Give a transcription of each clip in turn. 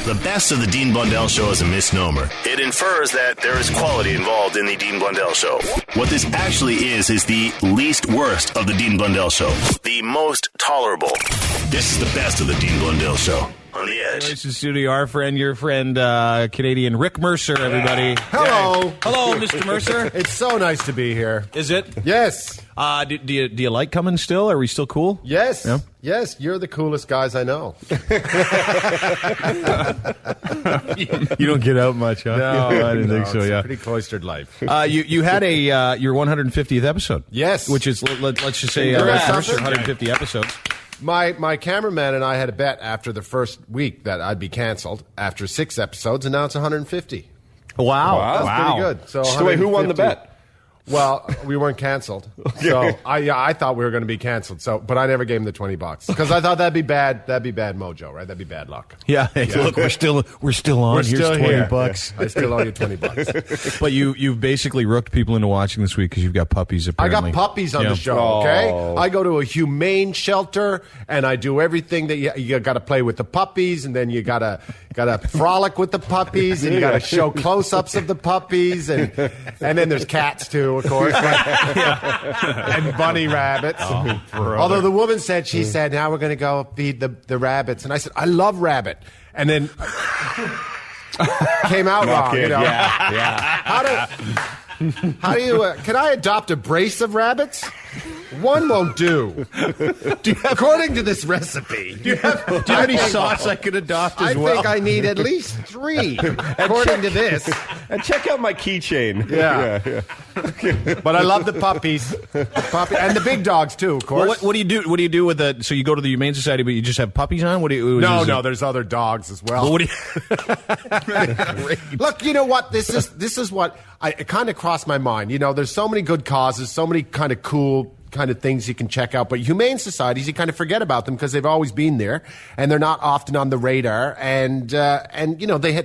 The best of the Dean Blundell Show is a misnomer. It infers that there is quality involved in the Dean Blundell Show. What this actually is the least worst of the Dean Blundell Show. The most tolerable. This is the best of the Dean Blundell Show. On the edge. Nice to studio, our friend, your friend, Canadian Rick Mercer, everybody. Hello. Hey. Hello, Mr. Mercer. It's so nice to be here. Is it? Yes. Do you like coming still? Are we still cool? Yes. Yeah. Yes, you're the coolest guys I know. You don't get out much, huh? No, I didn't think so, it's yeah. a pretty cloistered life. You had your 150th episode. Yes. Which is, let's just say, Mercer, 150 episodes. My cameraman and I had a bet after the first week that I'd be canceled after 6 episodes, and now it's 150. Wow. That's pretty good. So wait, who won the bet? Well, we weren't canceled, so I thought we were going to be canceled. So, but I never gave him the $20 because I thought that'd be bad. That'd be bad mojo, right? That'd be bad luck. Yeah. Hey, look, we're still on. We're Here's still $20. Yeah. I still owe you $20. But you've basically rooked people into watching this week because you've got puppies. Apparently, I got puppies on the show. Okay, I go to a humane shelter and I do everything that you got to play with the puppies, and then you gotta frolic with the puppies, and you got to show close-ups of the puppies, and then there's cats too, of course. And bunny rabbits. Although the woman said, she said, now we're going to go feed the rabbits. And I said, I love rabbit. And then came out wrong. You know? Yeah. How do you, can I adopt a brace of rabbits? One won't do. According to this recipe. Do you have any sauce I could adopt as well? I think I need at least 3, according to this. And check out my keychain. Yeah. But I love the puppies. And the big dogs, too, of course. Well, what do you do? What do you do with the? So you go to the Humane Society, but you just have puppies on? What do you? No, there's other dogs as well. What do you? Look, you know what? This is what it kind of crossed my mind. You know, there's so many good causes, so many kind of cool kind of things you can check out, but humane societies, you kind of forget about them because they've always been there and they're not often on the radar, and you know, they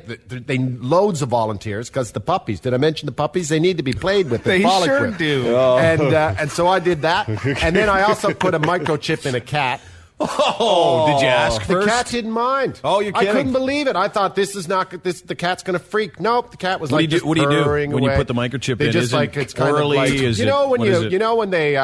loads of volunteers because the puppies, did I mention the puppies? They need to be played with. They sure do. And so I did that, and then I also put a microchip in a cat. Did you ask first? The cat didn't mind. Oh, you're kidding. I couldn't believe it. I thought the cat's going to freak. Nope, the cat was what do you do when you put the microchip in? Just like it's kind of like, you know when they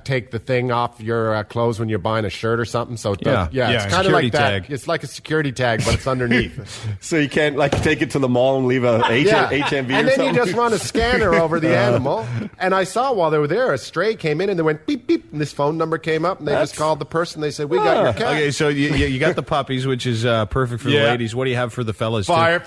take the thing off your clothes when you're buying a shirt or something. So it's kind of like that. Tag. It's like a security tag, but it's underneath. So you can't take it to the mall and leave a HMV or something? And then you just run a scanner over the animal. And I saw while they were there, a stray came in and they went beep, beep. And this phone number came up and they just called the person. They said, we got your cat. Okay, so you got the puppies, which is perfect for the ladies. What do you have for the fellas? What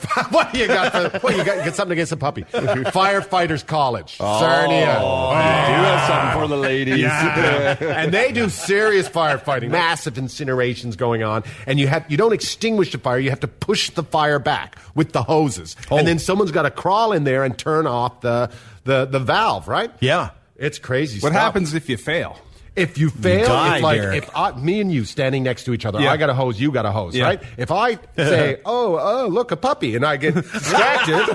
do you got? You got something against a puppy. Firefighters College. Sarnia. You have something for the ladies. Yeah. And they do serious firefighting. Massive incinerations going on. And you don't extinguish the fire. You have to push the fire back with the hoses. And then someone's got to crawl in there and turn off the valve, right? Yeah. It's crazy What stuff. happens if you fail? If you fail, die, it's like me and you standing next to each other. I got a hose, you got a hose, right? If I say, oh, look, a puppy, and I get distracted,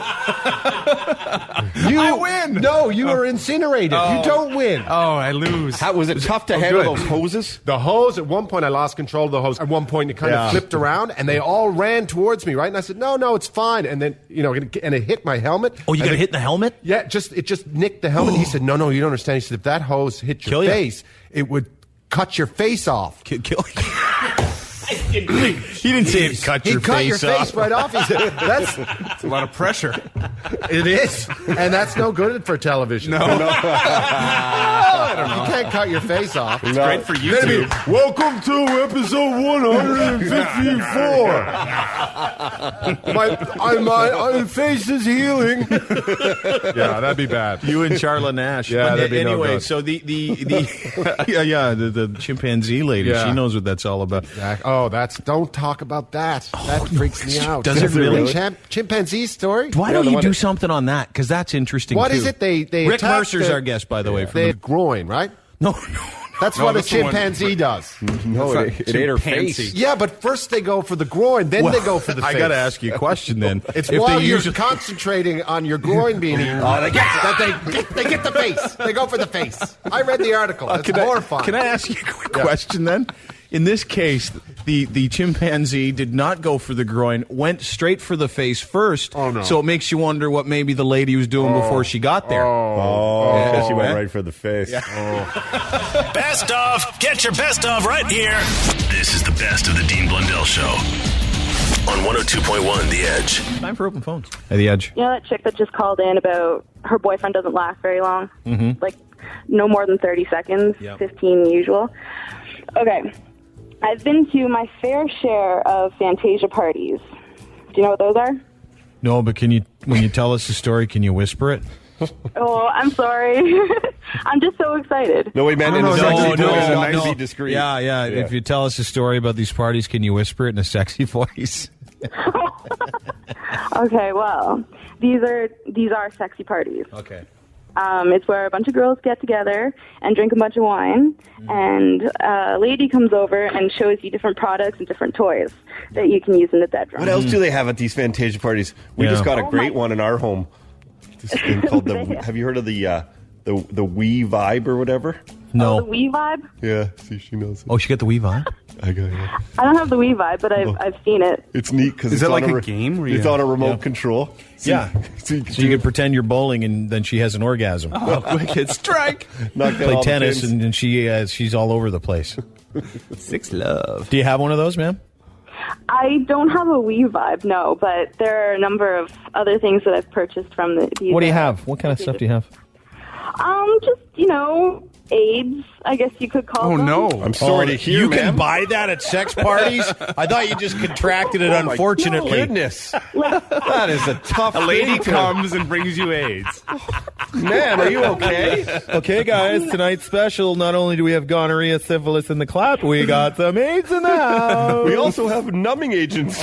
I win. No, you are incinerated. You don't win. Oh, I lose. How was it tough to handle those hoses? The hose, at one point, I lost control of the hose. At one point, it kind of flipped around, and they all ran towards me, right? And I said, no, it's fine. And then, and it hit my helmet. Oh, you got hit in the helmet? Yeah, it just nicked the helmet. He said, no, you don't understand. He said, if that hose hit your face, it would cut your face off. Kill He didn't say it cut your face off. He cut your face right off. He said, that's a lot of pressure. It is. And that's no good for television. No. I don't know. You can't cut your face off. It's great for YouTube. Welcome to episode 154. My face is healing. Yeah, that'd be bad. You and Charla Nash. Yeah, that'd be anyway, no good. so the chimpanzee lady, she knows what that's all about. Oh, don't talk about that. That freaks me out. Does it really? Chimpanzee story? Why don't you do something on that? Because that's interesting. What too. is it? They Rick Mercer's our guest, by the way. From the groin, right? No. That's what a chimpanzee does. No, it ate her face. Yeah, but first they go for the groin, then they go for the face. I got to ask you a question then. It's while you're concentrating on your groin being eaten they get the face. They go for the face. I read the article. It's horrifying. Can I ask you a quick question then? In this case, the chimpanzee did not go for the groin, went straight for the face first. Oh, no. So it makes you wonder what maybe the lady was doing before she got there. Oh, she went right for the face. Best of. Get your best of right here. This is the best of the Dean Blundell Show on 102.1 The Edge. Time for open phones. At The Edge. You know that chick that just called in about her boyfriend doesn't last very long? Mm-hmm. Like, no more than 30 seconds, Yep. 15 usual. Okay. I've been to my fair share of Fantasia parties. Do you know what those are? No, but when you tell us the story, can you whisper it? Oh, I'm sorry. I'm just so excited. No, we meant in a sexy voice, not to be discreet. Yeah. If you tell us a story about these parties, can you whisper it in a sexy voice? Okay, well, these are sexy parties. Okay. It's where a bunch of girls get together and drink a bunch of wine, and a lady comes over and shows you different products and different toys that you can use in the bedroom. What else do they have at these Fantasia parties? We just got a great one in our home. This thing called have you heard of the Wii Vibe or whatever? No. Oh, the Wii Vibe? Yeah, see, she knows it. Oh, she got the Wii Vibe? I got it. I don't have the Wii Vibe, but I've seen it. It's neat because Is it's it like on a game where it's you- on a remote control. So Yeah. So you So you can pretend you're bowling and then she has an orgasm. Oh, wicked strike. knock down Play all the tennis pins. and then she's all over the place. Six love. Do you have one of those, ma'am? I don't have a Wii Vibe, no, but there are a number of other things that I've purchased from these. What do you have? What kind of stuff do you have? Just, AIDS, I guess you could call Oh, them. no. I'm sorry to hear, You man. can buy that at sex parties? I thought you just contracted it, unfortunately. Goodness. That is a tough A lady thing to- comes and brings you AIDS. Man, are you okay? Okay, guys, tonight's special, not only do we have gonorrhea, syphilis, and the clap, we got some AIDS in the house. We also have numbing agents.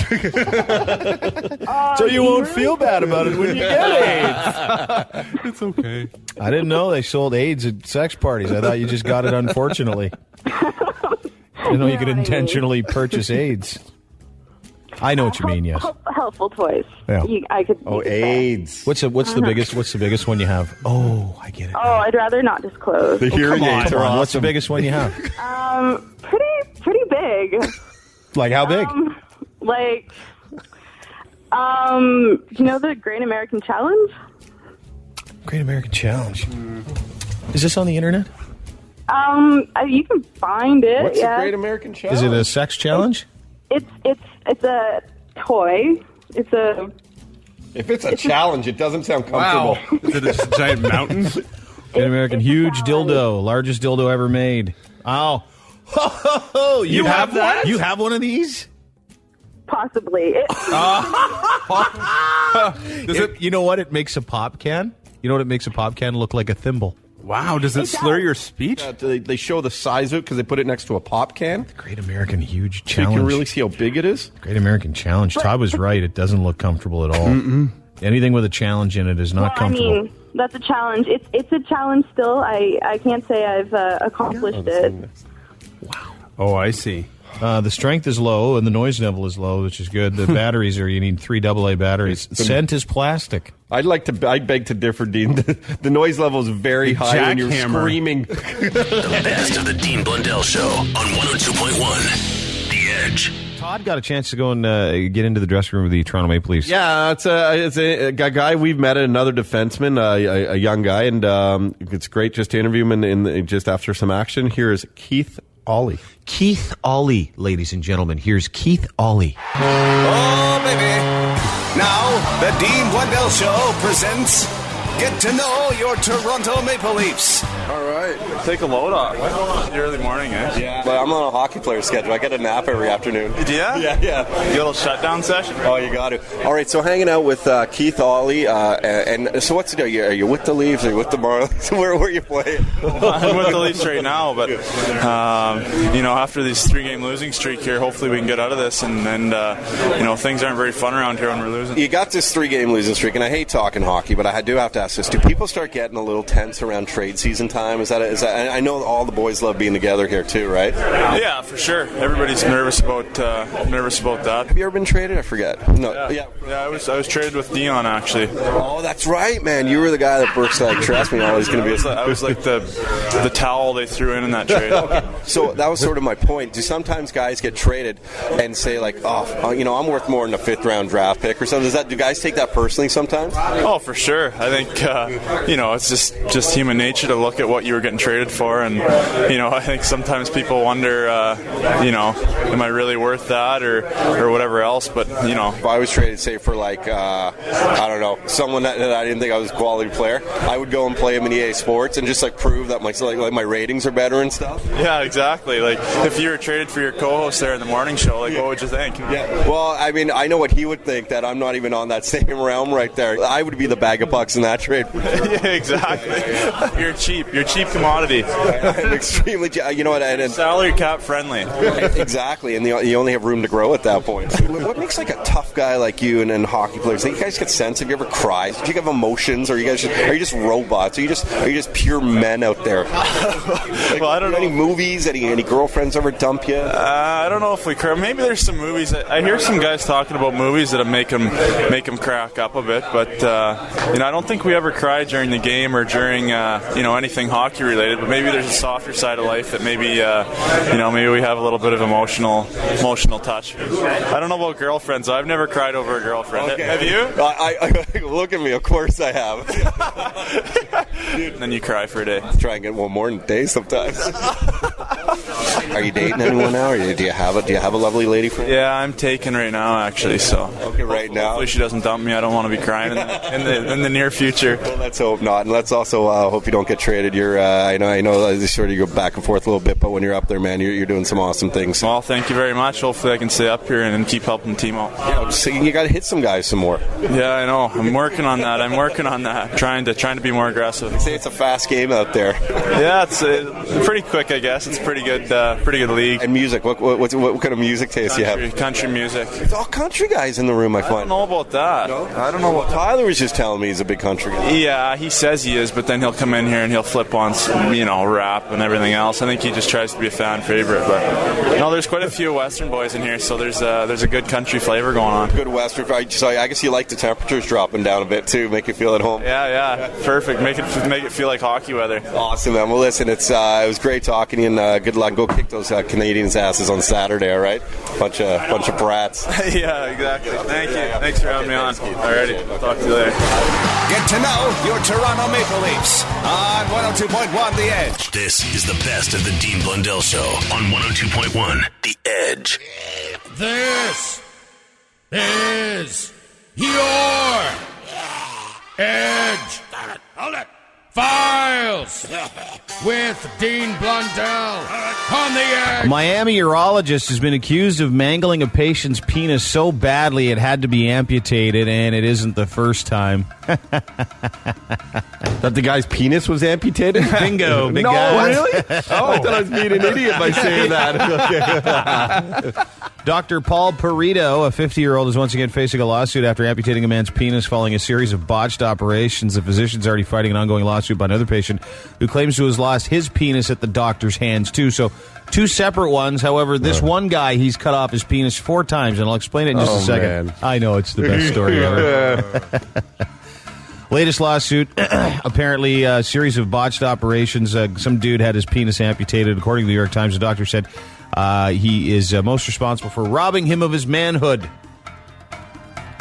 So you won't feel bad about it when you get AIDS. It's okay. I didn't know they sold AIDS at sex parties. I thought you just got it unfortunately. I didn't know you could intentionally purchase AIDS. I know what you mean, yes. Helpful toys. Yeah. I could. Oh, you could say. AIDS. What's the biggest one you have? Oh, I get it. Oh, I'd rather not disclose. The hearing aids Come are on, what's the awesome. biggest one you have? Pretty big. Like how big? Do you know the Great American Challenge? Great American Challenge. Is this on the internet? You can find it. What's yeah. the Great American Challenge? Is it a sex challenge? It's a toy. It's a. If it's a challenge, it doesn't sound comfortable. Wow. Is it a giant mountain? Great American it's a huge challenge. dildo, largest dildo ever made. Oh. You have that? You have one of these? Possibly. Does it? You know what? It makes a pop can. You know what it makes a pop can look like? A thimble. Wow. Does it slur your speech? They show the size of it because they put it next to a pop can. Great American huge So you challenge. can really see how big it is. Great American Challenge. Todd was right. It doesn't look comfortable at all. Anything with a challenge in it is not comfortable. I mean, that's a challenge. It's a challenge still. I can't say I've accomplished it. Oh, I see. The strength is low and the noise level is low, which is good. The batteries you need 3 AA batteries. Scent is plastic. I beg to differ, Dean. The noise level is very high when you're jackhammer. screaming. The best of the Dean Blundell Show on 102.1 The Edge. Todd got a chance to go and get into the dressing room of the Toronto Maple Leafs. Yeah, it's a guy we've met, another defenseman, a young guy, and it's great just to interview him in just after some action. Here is Keith Ollie. Keith Ollie, ladies and gentlemen. Here's Keith Ollie. Oh, baby. Now, the Dean Blundell Show presents Get to Know Your Toronto Maple Leafs. All right. Take a load off. The early morning, eh? Yeah, but I'm on a hockey player schedule. I get a nap every afternoon. Yeah? Yeah. You got a little shutdown session? Oh, you got to. All right, so hanging out with Keith Ollie, and so what's it? Are you with the Leafs? Are you with the Marlies? Where are you playing? I'm with the Leafs right now, but after this 3-game losing streak here, hopefully we can get out of this, and things aren't very fun around here when we're losing. You got this 3-game losing streak, and I hate talking hockey, but I do have to ask this. Do people start getting a little tense around trade season time? Is that I know all the boys love being together here too, right? Yeah, for sure. Everybody's nervous about that. Have you ever been traded? I forget. No. Yeah. I was traded with Dion, actually. Oh, that's right, man. You were the guy that Burke's like, trust me, always going to be. I was like the towel they threw in that trade. So that was sort of my point. Do sometimes guys get traded and say like, oh, you know, I'm worth more than a 5th round draft pick or something? Do guys take that personally sometimes? Oh, for sure. I think you know, it's just human nature to look at what you were getting traded for, and you know, I think sometimes people wonder, you know, am I really worth that or whatever else? But you know, if I was traded, say for like I don't know, someone that I didn't think I was a quality player, I would go and play him in EA Sports and just like prove that my ratings are better and stuff. Yeah, exactly. Like if you were traded for your co-host there in the morning show, like what would you think? Yeah. Well, I mean, I know what he would think, that I'm not even on that same realm right there. I would be the bag of bucks in that trade. Yeah, exactly. You're cheap. You're cheap commodity. I'm extremely, you know what? And salary cap friendly. Exactly, and you only have room to grow at that point. What makes like a tough guy like you and hockey players? Like, you guys get sense? Have you ever cried? Do you have emotions? Or are you just robots? Are you just pure men out there? Well, I don't know. Any movies? Any girlfriends ever dump you? I don't know if we cry. Maybe there's some movies. I hear some guys talking about movies that make them crack up a bit, but you know, I don't think we ever cry during the game or during you know, anything hockey related. But maybe there's a softer side of life that maybe you know, maybe we have a little bit of emotional touch. I don't know about girlfriends. I've never cried over a girlfriend. Okay. Have you? I look at me. Of course I have. And then you cry for a day. Try and get one more in a day sometimes. Are you dating anyone now, or do you have a lovely lady friend? Yeah, I'm taken right now, actually. So okay, right now. Hopefully she doesn't dump me. I don't want to be crying in the near future. Well, let's hope not, and let's also hope you don't get traded. You're I know sort of you go back and forth a little bit, but when you're up there, man, you're doing some awesome things. Well, thank you very much. Hopefully I can stay up here and keep helping the team out. Yeah, so you got to hit some guys some more. Yeah, I know. I'm working on that. Trying to be more aggressive. They say it's a fast game out there. Yeah, it's pretty quick, I guess. It's pretty good league. And music. What kind of music taste do you have? Country music. It's all country guys in the room, I find. I don't know about that. No? I don't know what Tyler was just telling me he's a big country guy. Yeah, he says he is, but then he'll come in here and he'll flip on some, you know, rap and everything else. I think he just tries to be a fan favorite. But no, there's quite a few Western boys in here, so there's a good country flavor going on. Good Western. So I guess you like the temperatures dropping down a bit too, make you feel at home. Yeah, perfect. Make it feel like hockey weather. Awesome, man. Well, listen, it was great talking to you, and good luck. Go kick those Canadians' asses on Saturday. All right, bunch of brats. Yeah, exactly. Thank you. Thanks for having me on. Alrighty, I'll talk to you later. Get to know your Toronto Maple Leafs on 102.1 The Edge. This is the best of the Dean Blundell Show on 102.1 The Edge. This is your Edge. Hold it. Files with Dean Blundell on the Edge. A Miami urologist has been accused of mangling a patient's penis so badly it had to be amputated, and it isn't the first time. That the guy's penis was amputated? Bingo. Big no, guy. Really? Oh, I thought I was being an idiot by saying that. Okay. Dr. Paul Perito, a 50-year-old, is once again facing a lawsuit after amputating a man's penis following a series of botched operations. The physician's already fighting an ongoing lawsuit by another patient who claims to have lost his penis at the doctor's hands, too. So, two separate ones. However, this one guy, he's cut off his penis 4 times, and I'll explain it in just a second. Man. I know, it's the best story ever. Latest lawsuit, apparently a series of botched operations. Some dude had his penis amputated. According to the New York Times, the doctor said he is most responsible for robbing him of his manhood.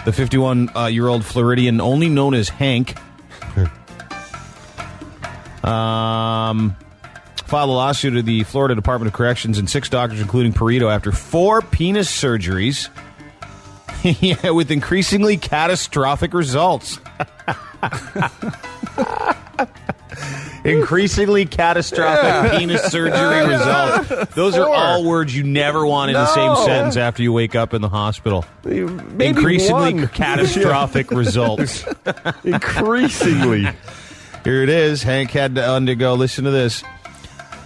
The 51-year-old Floridian, only known as Hank, filed a lawsuit to the Florida Department of Corrections and 6 doctors, including Perito, after 4 penis surgeries with increasingly catastrophic results. Increasingly catastrophic penis surgery results. Those are all words you never want in the same sentence after you wake up in the hospital. Maybe increasingly catastrophic results. Increasingly. Here it is. Hank had to undergo, listen to this,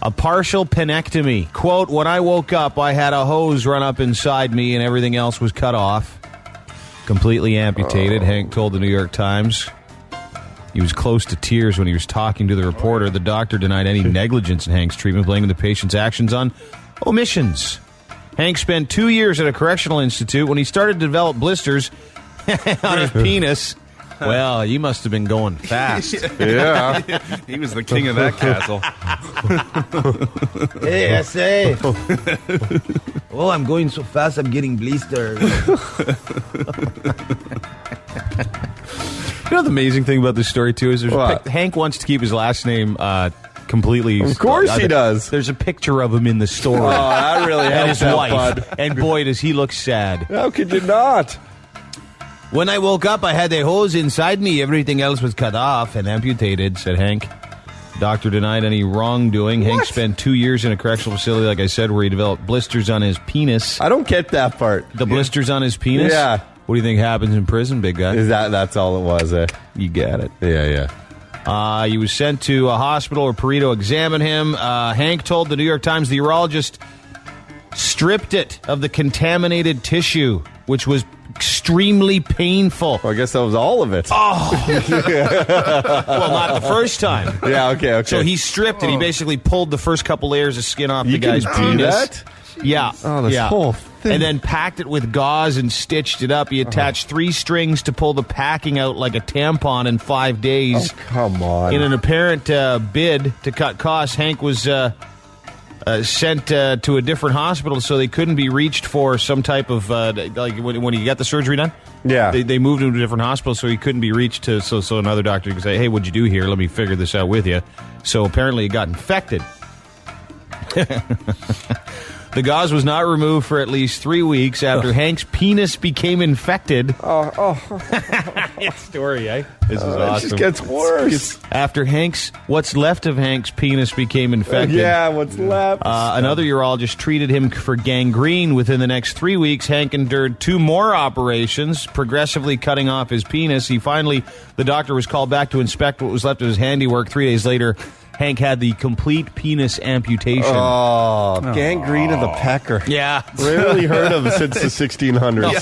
a partial penectomy. Quote, when I woke up, I had a hose run up inside me and everything else was cut off. Completely amputated, Hank told the New York Times. He was close to tears when he was talking to the reporter. The doctor denied any negligence in Hank's treatment, blaming the patient's actions on omissions. Hank spent 2 years at a correctional institute. When he started to develop blisters on his penis, well, he must have been going fast. Yeah. He was the king of that castle. Hey, I say. Oh, I'm going so fast, I'm getting blisters. You know the amazing thing about this story, too, is Hank wants to keep his last name completely... Of course he does. There's a picture of him in the story. Oh, that really helps and his out, wife. bud. And boy, does he look sad. How could you not? When I woke up, I had a hose inside me. Everything else was cut off and amputated, said Hank. Doctor denied any wrongdoing. What? Hank spent 2 years in a correctional facility, like I said, where he developed blisters on his penis. I don't get that part. The blisters on his penis? Yeah. What do you think happens in prison, big guy? That's all it was, eh? You got it. Yeah. He was sent to a hospital where Perito examined him. Hank told the New York Times the urologist stripped it of the contaminated tissue, which was extremely painful. Well, I guess that was all of it. Oh. Well, not the first time. Yeah, okay. So he stripped it. He basically pulled the first couple layers of skin off the guy's can do penis. that? Yeah. Oh, this whole thing. And then packed it with gauze and stitched it up. He attached 3 strings to pull the packing out like a tampon in 5 days. Oh, come on. In an apparent bid to cut costs, Hank was sent to a different hospital so they couldn't be reached for some type of, like when he got the surgery done. Yeah. They moved him to a different hospital so he couldn't be reached to, so another doctor could say, hey, what'd you do here? Let me figure this out with you. So apparently it got infected. The gauze was not removed for at least 3 weeks after Hank's penis became infected. Story, eh? This is awesome. It just gets worse. After what's left of Hank's penis became infected. Yeah, what's left? Another urologist treated him for gangrene. Within the next 3 weeks, Hank endured 2 more operations, progressively cutting off his penis. The doctor was called back to inspect what was left of his handiwork. 3 days later, Hank had the complete penis amputation. Oh, gangrene of the pecker. Yeah. Rarely heard of since the 1600s.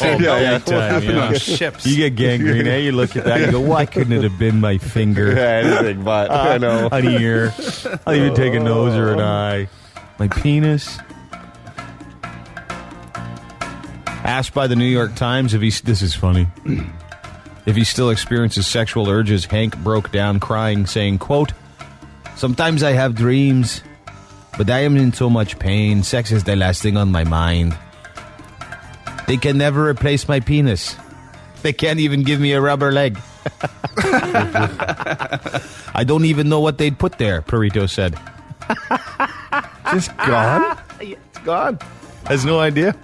Yeah. Ships. You get gangrene, eh? You look at that, you go, why couldn't it have been my finger? Yeah, anything but. I know. An ear. I'll even take a nose or an eye. My penis. Asked by the New York Times this is funny, if he still experiences sexual urges, Hank broke down crying, saying, quote, sometimes I have dreams, but I am in so much pain. Sex is the last thing on my mind. They can never replace my penis. They can't even give me a rubber leg. I don't even know what they'd put there, Perito said. Just gone? It's gone. Has no idea.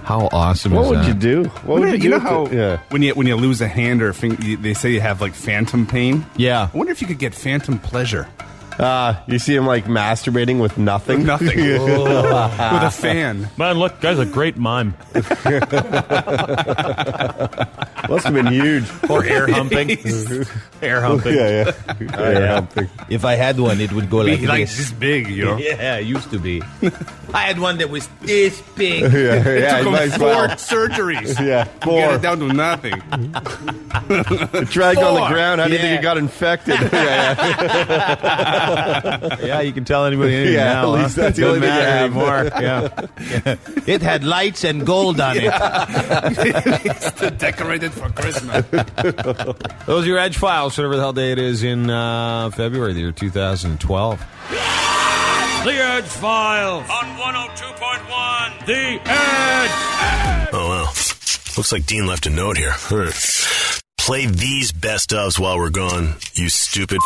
How awesome What is would that? you do? What would you do? You know how Yeah. when you lose a hand or a finger, they say you have like phantom pain? Yeah. I wonder if you could get phantom pleasure. You see him like masturbating with nothing? Nothing. With a fan. Man, look, guy's a great mime. Must have been huge. Or air humping. Air humping. Yeah. Air humping. If I had one, it would go like this. this big, you know? Yeah, it used to be. I had one that was this big. Yeah, It took you might him as 4 well. surgeries. Yeah, to get it down to nothing. It dragged on the 4. ground. How do you think Yeah. it got infected? Yeah, you can tell anybody anything Yeah, now. at least that's the Doesn't only thing matter you have. anymore. Yeah. It had lights and gold on it. It's decorated for Christmas. Those are your Edge Files, whatever the hell day it is in February, the year 2012. The Edge Files on 102.1 The Edge. Oh, well. Looks like Dean left a note here. Play these best ofs while we're gone, you stupid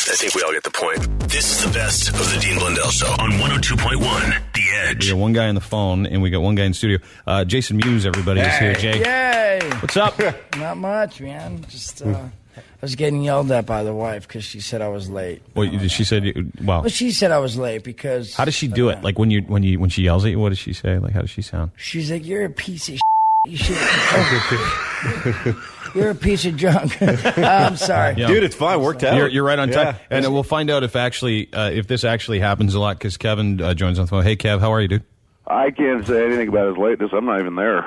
I think we all get the point. This is the best of the Dean Blundell Show on 102.1 The Edge. We got one guy on the phone, and we got one guy in studio. Jason Mewes, everybody, is here. Jay. Yay! What's up? Not much, man. Just, I was getting yelled at by the wife because she said I was late. Well, she said, well, Well, she said I was late because... how does she do it? Like when she yells at you, what does she say? Like, how does she sound? She's like, you're a piece of you should... You're a piece of junk. I'm sorry. Yeah. Dude, it's fine. Worked out. You're right on time. Yeah. And we'll find out if this actually happens a lot because Kevin joins on the phone. Hey, Kev, how are you, dude? I can't say anything about his lateness. I'm not even there.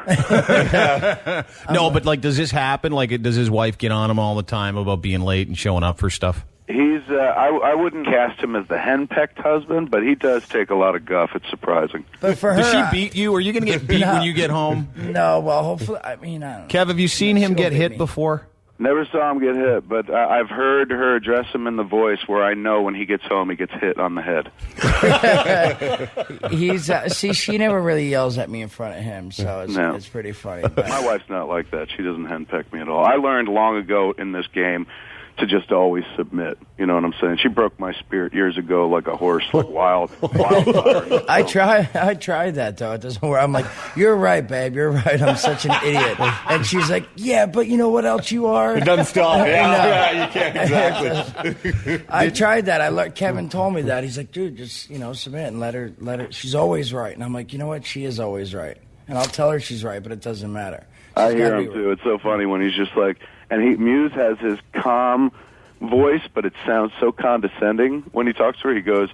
No, but like, does this happen? Like, does his wife get on him all the time about being late and showing up for stuff? He's. I wouldn't cast him as the henpecked husband, but he does take a lot of guff. It's surprising. But for her, does she beat you? Are you going to get beat when you get home? No. Well, hopefully. I mean, I don't know. Kev, have you seen him get hit before? Never saw him get hit, but I've heard her address him in the voice where I know when he gets home he gets hit on the head. He's she never really yells at me in front of him, so it's pretty funny. But. My wife's not like that. She doesn't henpeck me at all. I learned long ago in this game to just always submit. You know what I'm saying? She broke my spirit years ago like a horse, like wildfire. I tried that, though. It doesn't work. I'm like, you're right, babe. You're right. I'm such an idiot. And she's like, yeah, but you know what else you are? It doesn't stop. Yeah, you can't. Exactly. I tried that. Kevin told me that. He's like, dude, just, submit and let her. She's always right. And I'm like, you know what? She is always right. And I'll tell her she's right, but it doesn't matter. I hear him, too. It's so funny when he's just like, and Muse has his calm voice, but it sounds so condescending when he talks to her. He goes,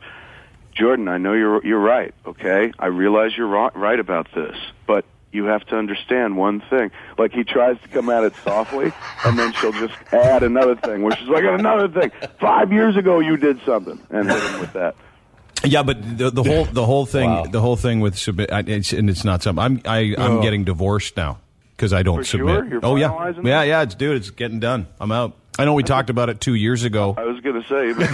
Jordan, I know you're right, okay? I realize you're right about this, but you have to understand one thing. Like, he tries to come at it softly, and then she'll just add another thing, where she's like, another thing. 5 years ago you did something, and hit him with that. Yeah, but the whole thing, Wow. The whole thing with submit, it's not something. I'm getting divorced now because I don't submit. Sure? You're finalizing yeah, it's getting done. I'm out. I know we talked about it 2 years ago. I was going to say. No,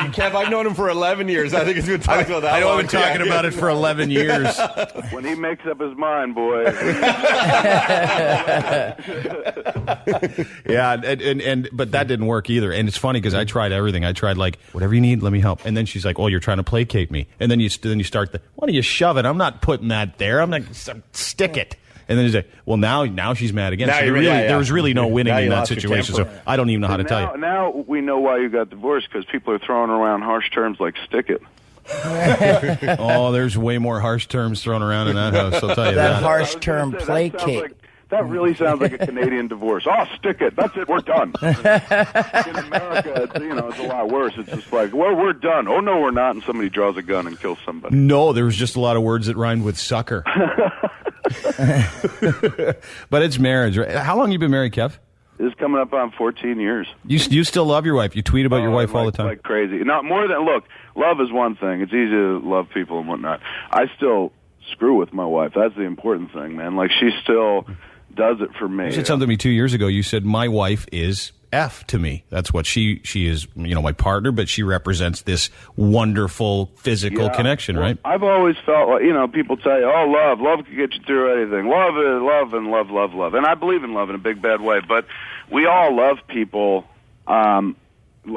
Kev, I've known him for 11 years. I think it's been talking about that. I know I've been talking about it for 11 years. When he makes up his mind, boy. Yeah, but that didn't work either. And it's funny because I tried everything. I tried like, whatever you need, let me help. And then she's like, oh, you're trying to placate me. And then you start why don't you shove it? I'm not putting that there. I'm not stick it. And then he's like, well, now she's mad again. So there was really no winning in that situation, so I don't even know how to tell you. Now we know why you got divorced, because people are throwing around harsh terms like stick it. Oh, there's way more harsh terms thrown around in that house, I'll tell you that. That harsh term, placate. That really sounds like a Canadian divorce. Oh, stick it. That's it. We're done. In America, it's a lot worse. It's just like, well, we're done. Oh, no, we're not. And somebody draws a gun and kills somebody. No, there was just a lot of words that rhymed with sucker. But it's marriage, right? How long have you been married, Kev? It's coming up on 14 years. You still love your wife. You tweet about your wife all the time. Like crazy. Not more than, look, love is one thing. It's easy to love people and whatnot. I still screw with my wife. That's the important thing, man. Like, she still does it for me. You said something to me 2 years ago. You said, my wife is F to me. That's what she is, my partner, but she represents this wonderful physical connection, right? I've always felt like, people tell you, oh, love can get you through anything. Love is love and love, love, love. And I believe in love in a big, bad way, but we all love people,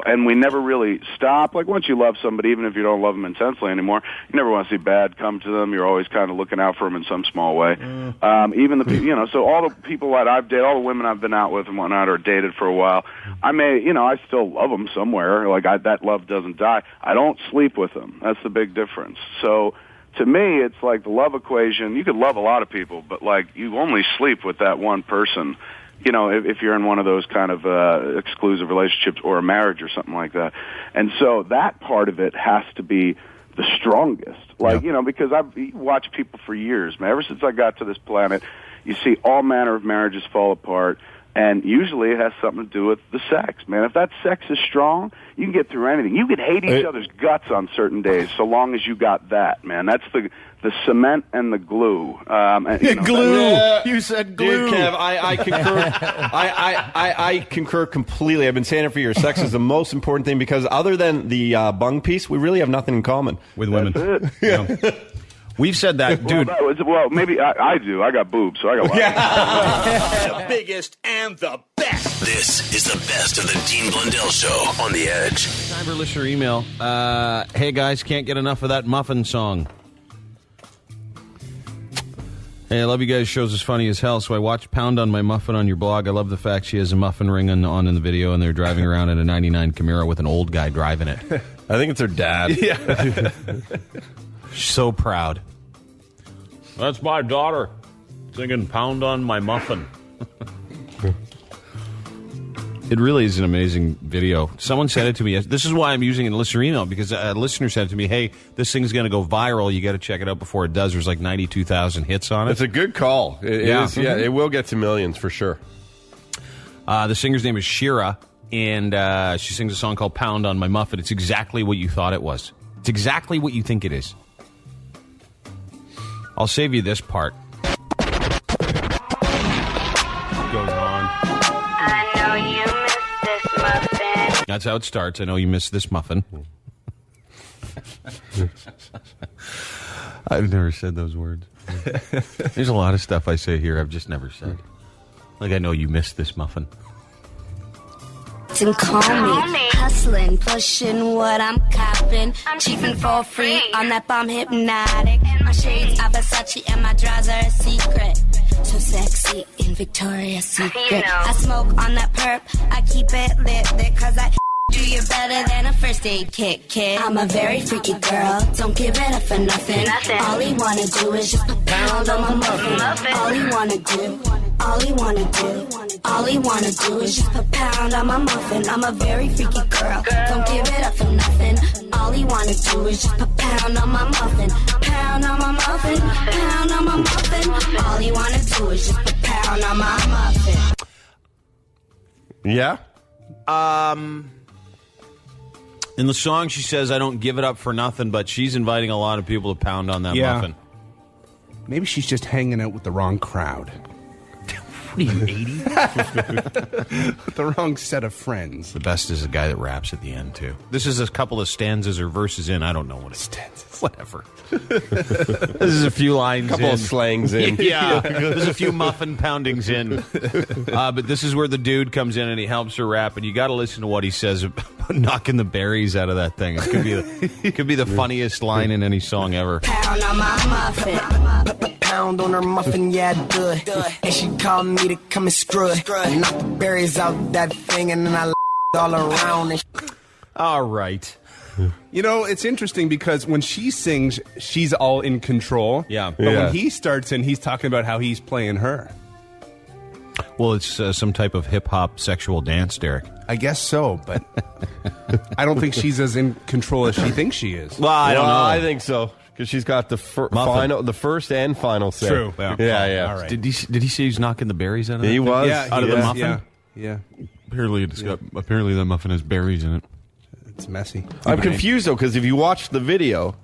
and we never really stop. Like, once you love somebody, even if you don't love them intensely anymore, you never want to see bad come to them. You're always kind of looking out for them in some small way. Even so all the people that I've dated, all the women I've been out with and whatnot, or dated for a while, I still love them somewhere. Like, that love doesn't die. I don't sleep with them. That's the big difference. So, to me, it's like the love equation. You could love a lot of people, but, like, you only sleep with that one person. If you're in one of those kind of exclusive relationships or a marriage or something like that. And so that part of it has to be the strongest. Like, because I've watched people for years, man. Ever since I got to this planet, you see all manner of marriages fall apart, and usually it has something to do with the sex, man. If that sex is strong, you can get through anything. You can hate each other's guts on certain days, so long as you got that, man. That's the cement and the glue. Glue. You said glue. Dude, Kev, I concur. I concur completely. I've been saying it for years. Sex is the most important thing, because other than the bung piece, we really have nothing in common with women. That's it. Yeah. We've said that, dude. Well, maybe I do. I got boobs, so I got The biggest and the best. This is the best of the Dean Blundell Show on The Edge. Time for listener email. Hey, guys, can't get enough of that Muffin song. Hey, I love you guys. Shows as funny as hell, so I watched Pound on my Muffin on your blog. I love the fact she has a muffin ring on in the video, and they're driving around in a 99 Camaro with an old guy driving it. I think it's her dad. Yeah. So proud. That's my daughter singing Pound on My Muffin. It really is an amazing video. Someone sent it to me. This is why I'm using it in a listener email, because a listener said it to me, hey, this thing's going to go viral. You got to check it out before it does. There's like 92,000 hits on it. It's a good call. It is, it will get to millions for sure. The singer's name is Shira, and she sings a song called Pound on My Muffin. It's exactly what you thought it was. It's exactly what you think it is. I'll save you this part. Goes on. I know you miss this muffin. That's how it starts. I know you miss this muffin. I've never said those words. There's a lot of stuff I say here I've just never said. Like, I know you miss this muffin. And call me hustling, pushing what I'm copping, cheaping for free on that bomb hypnotic. My shades are Versace and my drawers are a secret. So sexy in Victoria's Secret. I smoke on that perp, I keep it lit cause I do you better than a first aid kit, kid. I'm a very freaky girl, don't give it up for nothing. All he wanna do is just put pound on my muffin. All he wanna do, all he wanna do, all he wanna do is just put pound on my muffin. I'm a very freaky girl, don't give it up for nothing. All he wanna do is just put pound on my muffin. Pound on my muffin, pound on my muffin. All he wanna do is just put pound on my muffin. Yeah? In the song, she says, I don't give it up for nothing, but she's inviting a lot of people to pound on that muffin. Maybe she's just hanging out with the wrong crowd. What are you, 80? With the wrong set of friends. The best is the guy that raps at the end, too. This is a couple of stanzas or verses in. I don't know what it's. Stanzas. Whatever. This is a few lines couple of slangs in. Yeah. There's a few muffin poundings in. But this is where the dude comes in and he helps her rap, and you got to listen to what he says about knocking the berries out of that thing. It could be the funniest line in any song ever. Pound on my muffin. Pound on her muffin, yeah, good. And she called me to come and screw it. And knock the berries out that thing, and then I all around. And all right. You know, it's interesting because when she sings, she's all in control. Yeah. But when he starts in, he's talking about how he's playing her. Well, it's some type of hip-hop sexual dance, Derek. I guess so, but I don't think she's as in control as she thinks she is. Well, I don't know. I think so. Because she's got the first and final say. True. Yeah. All right. Did he say he's knocking the berries out of that? He was. Yeah, out of the muffin? Yeah. Apparently that muffin has berries in it. It's messy. I'm confused, though, because if you watch the video,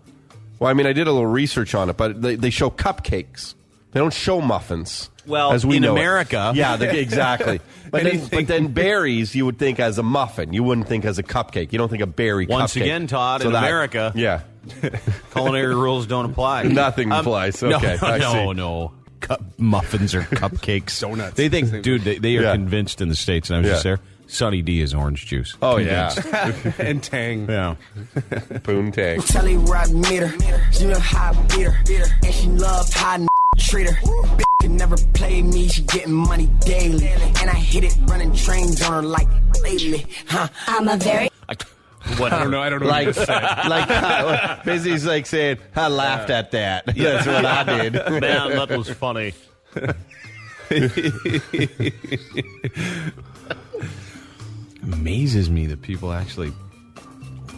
well, I mean, I did a little research on it, but they show cupcakes. They don't show muffins. Well, as we in know America. Yeah, exactly. But then berries, you would think as a muffin. You wouldn't think as a cupcake. You don't think a berry Once cupcake. again, Todd, in America. Yeah. Culinary rules don't apply. Nothing applies. Okay. No. Muffins or cupcakes. Donuts. They think, dude, they are convinced in the States, and I was just there. Sunny D is orange juice. Oh, convinced. yeah. And Tang. Yeah. Poontang. tell you where I meet her. She know how I beat her. And she love how I treat her. Bitch can never play me. She getting money daily. And I hit it running trains on her like lately. I'm a very... Whatever. I don't know Like, what you said. Busy's like saying, I laughed at that. That's what I did. Man, that was funny. Amazes me that people actually,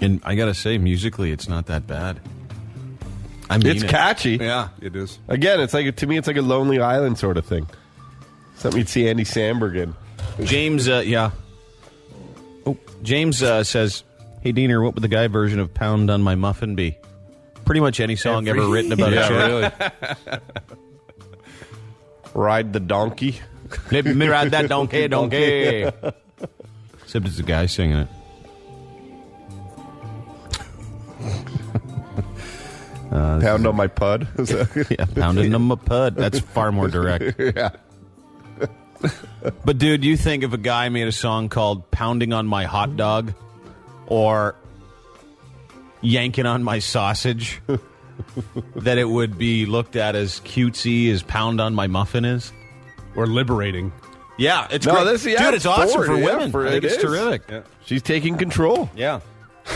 and I gotta say, musically, it's not that bad. I mean, it's catchy. Yeah, it is. Again, it's like to me, it's like a Lonely Island sort of thing. Something you'd see Andy Samberg in. James, James says, "Hey, Diener, what would the guy version of "Pound on My Muffin" be?" Pretty much any song ever written about a chick. Really. Ride the donkey. Let me ride that donkey. Except it's a guy singing it. Pound on my pud. Yeah, pounding on my pud. That's far more direct. Yeah. But, dude, you think if a guy made a song called "Pounding on My Hot Dog" or "Yanking on My Sausage," that it would be looked at as cutesy as "Pound on My Muffin" is? Or liberating. Yeah, it's great. Dude, it's awesome for women. I think it's terrific. Yeah. She's taking control. Yeah.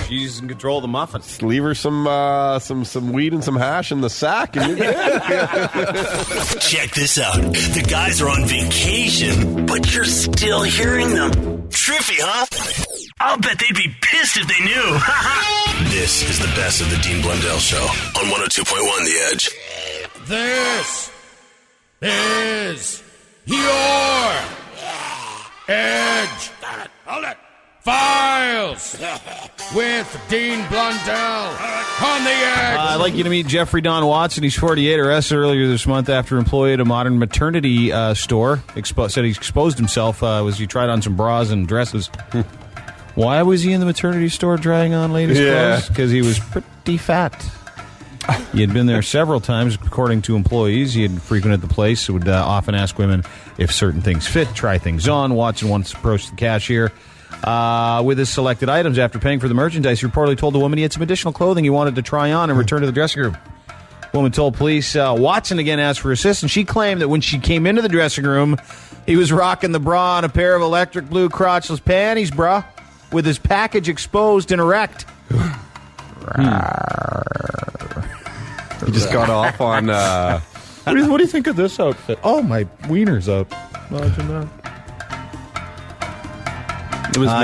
She's in control of the muffin. Just leave her some weed and some hash in the sack, and you're good. Check this out. The guys are on vacation, but you're still hearing them. Trippy, huh? I'll bet they'd be pissed if they knew. This is the best of the Dean Blundell Show on 102.1 The Edge. This is your Edge. Hold it. Files with Dean Blundell on the Edge. I'd like you to meet Jeffrey Don Watson. He's 48, arrested earlier this month after an employee at a modern maternity store said he exposed himself as he tried on some bras and dresses. Why was he in the maternity store trying on ladies' clothes? Because he was pretty fat. He had been there several times, according to employees. He had frequented the place, would often ask women if certain things fit, try things on. Watson once approached the cashier with his selected items. After paying for the merchandise, he reportedly told the woman he had some additional clothing he wanted to try on and return to the dressing room. The woman told police Watson again asked for assistance. She claimed that when she came into the dressing room, he was rocking the bra and a pair of electric blue crotchless panties, brah, with his package exposed and erect. He just got off on... What do you think of this outfit? Oh, my wiener's up. Imagine that.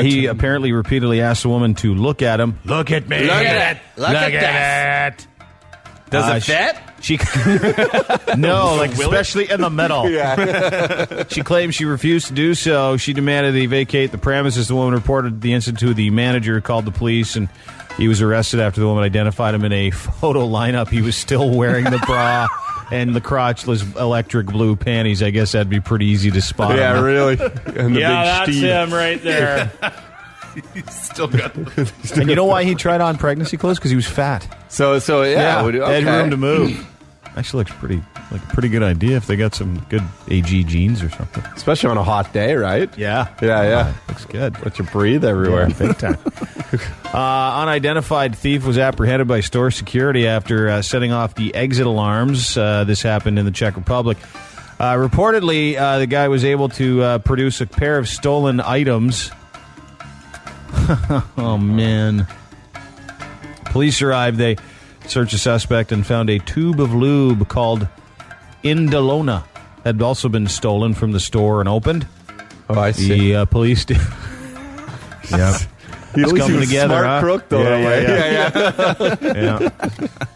He apparently repeatedly asked the woman to look at him. Look at me. Look at it. Look at it. Does it fit? She no, like especially in the middle. Yeah. She claims she refused to do so. She demanded they vacate the premises. The woman reported the incident to the manager, called the police, and he was arrested after the woman identified him in a photo lineup. He was still wearing the bra and the crotchless electric blue panties. I guess that'd be pretty easy to spot. Yeah, him. Really. And the yeah, big that's Steve. him right there. He's still got And you know why he tried on pregnancy clothes? Because he was fat. So yeah. They had room to move. Actually looks like a pretty good idea if they got some good AG jeans or something. Especially on a hot day, right? Yeah. Looks good. Let you breathe everywhere. Yeah, big time. Unidentified thief was apprehended by store security after setting off the exit alarms. This happened in the Czech Republic. Reportedly, the guy was able to produce a pair of stolen items. Oh, man. Police arrived. They searched the suspect and found a tube of lube called Indolona. Had also been stolen from the store and opened. Oh, I see. The police did. Yeah. It's coming together, smart huh? crook, though.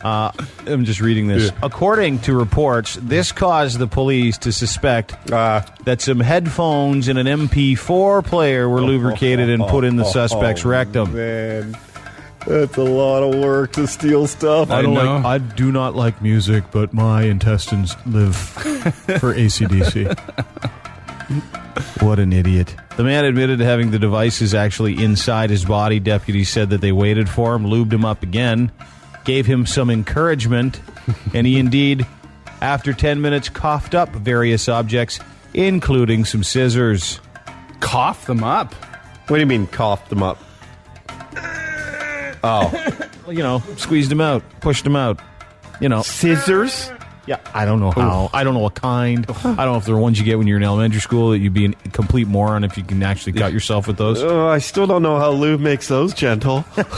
Yeah. I'm just reading this. Yeah. According to reports, this caused the police to suspect that some headphones and an MP4 player were lubricated and put in the suspect's rectum. Man, that's a lot of work to steal stuff. I do not like music, but my intestines live for AC/DC. What an idiot. The man admitted to having the devices actually inside his body. Deputies said that they waited for him, lubed him up again, gave him some encouragement, and he indeed, after 10 minutes, coughed up various objects, including some scissors. Cough them up? What do you mean, coughed them up? Oh. Well, squeezed him out, pushed him out. Scissors? Yeah, I don't know how. I don't know what kind. I don't know if they're ones you get when you're in elementary school that you'd be a complete moron if you can actually cut yourself with those. I still don't know how lube makes those gentle. It's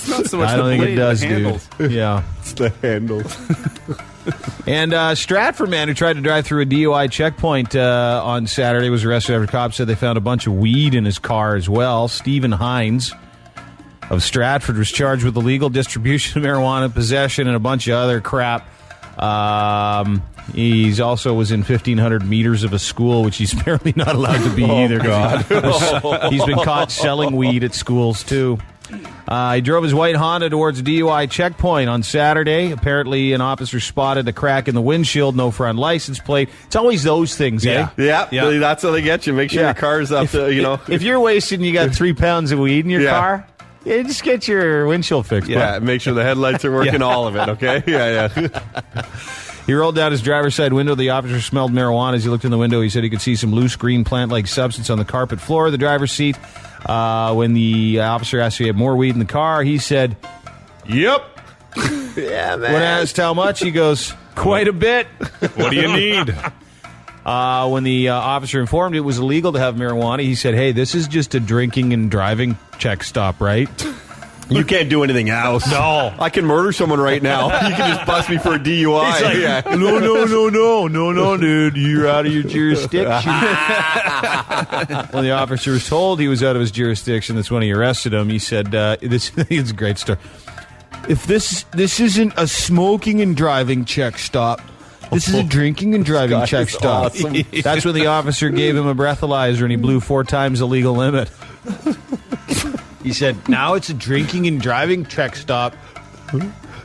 not so much I don't think it does, dude. Yeah. It's the handles. And Stratford man who tried to drive through a DUI checkpoint on Saturday was arrested after cops said they found a bunch of weed in his car as well. Stephen Hines of Stratford was charged with illegal distribution of marijuana, possession, and a bunch of other crap. He's also was in 1,500 meters of a school, which he's apparently not allowed to be either. God. He's been caught selling weed at schools, too. He drove his white Honda towards a DUI checkpoint on Saturday. Apparently, an officer spotted a crack in the windshield, no front license plate. It's always those things, eh? Yeah. That's how they get you. Make sure your car's up to, If you're wasted and you got 3 pounds of weed in your car, just get your windshield fixed. Yeah, make sure the headlights are working, all of it, okay? Yeah. He rolled down his driver's side window. The officer smelled marijuana. As he looked in the window, he said he could see some loose green plant-like substance on the carpet floor of the driver's seat. When the officer asked if he had more weed in the car, he said, "Yep." Yeah, man. When asked how much, he goes, "Quite a bit." What do you need? When the officer informed it was illegal to have marijuana, he said, hey, this is just a drinking and driving check stop, right? You can't do anything else. No. I can murder someone right now. You can just bust me for a DUI. He's like, no, dude. You're out of your jurisdiction. When the officer was told he was out of his jurisdiction, that's when he arrested him. He said, this is a great story. If this isn't a smoking and driving check stop, this is a drinking and driving check stop. Awesome. That's when the officer gave him a breathalyzer and he blew 4 times the legal limit. He said, now it's a drinking and driving check stop,